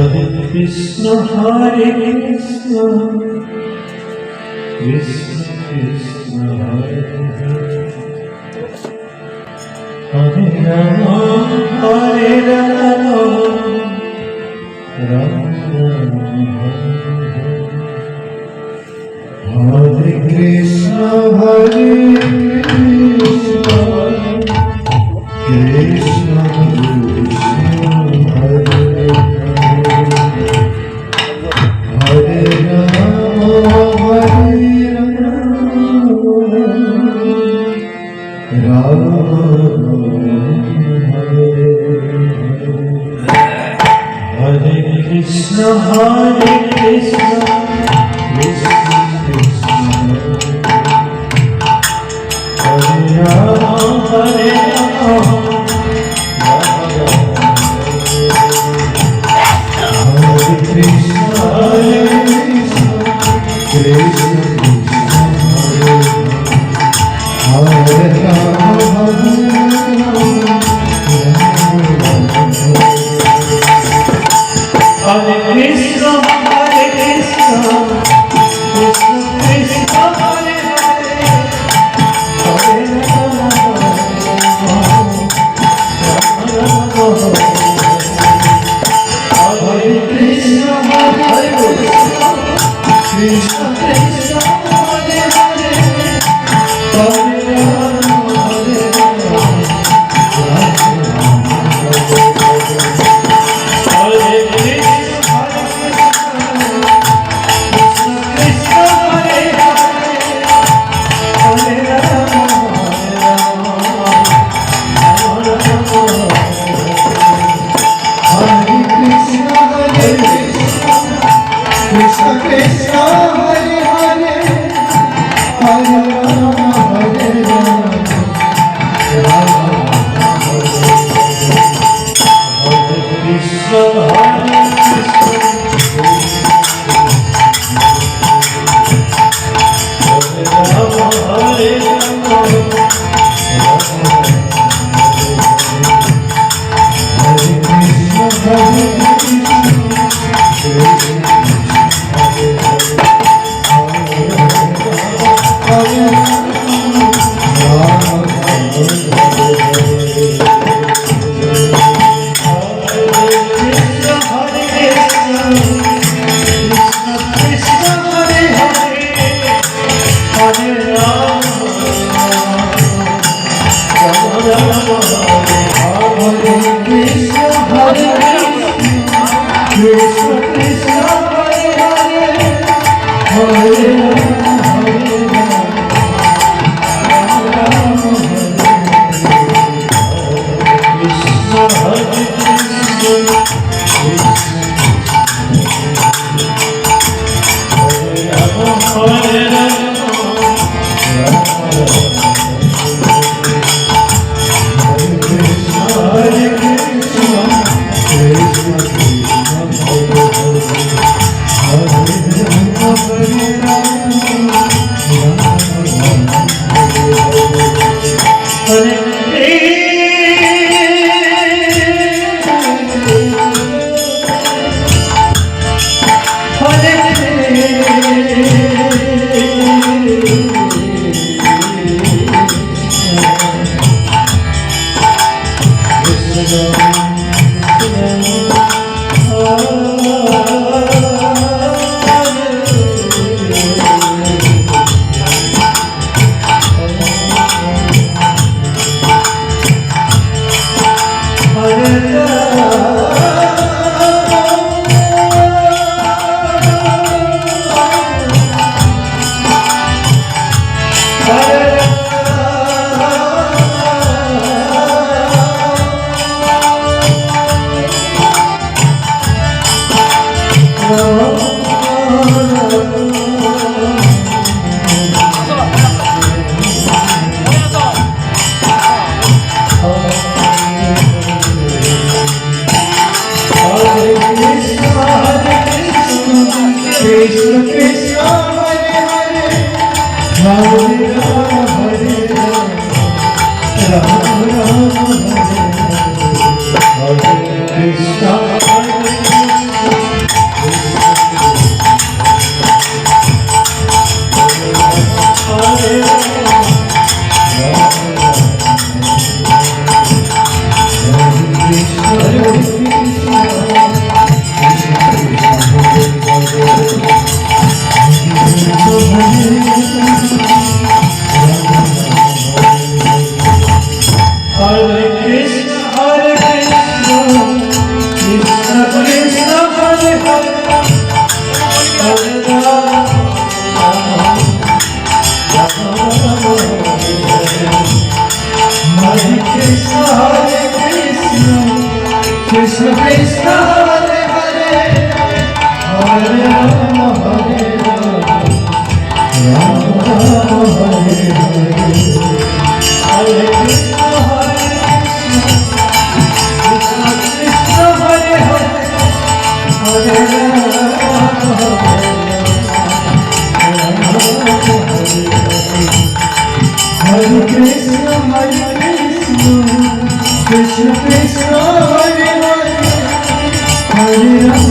Krishna Hare Krishna Krishna Krishna Hare Hare Hare Rama Hare Rama Rama Rama Hare Hare Krishna Hare Krishna Krishna Krishna Hare Hare Rama Hare Rama Hare Krishna Hare Krishna Krishna Krishna Hare Rama Hare Rama Hare Krishna Hare Krishna Krishna Hare Rama Hare Krishna Hare Krishna Krishna Krishna Hare Hare Hare Rama Hare Krishna Hare Krishna Krishna Krishna Hare Hare Hare Rama Hare Rama Hare Krishna Krishna Hare Hare Hare Rama Hare Rama Hare Krishna Hare Krishna Krishna Krishna Hare Hare Hare Rama Hare Rama Hare Krishna Hare Krishna Hare Rama Hare Rama Hare Krishna Hare Krishna Hare Krishna Krishna Krishna Krishna Hare Hare Hare Rama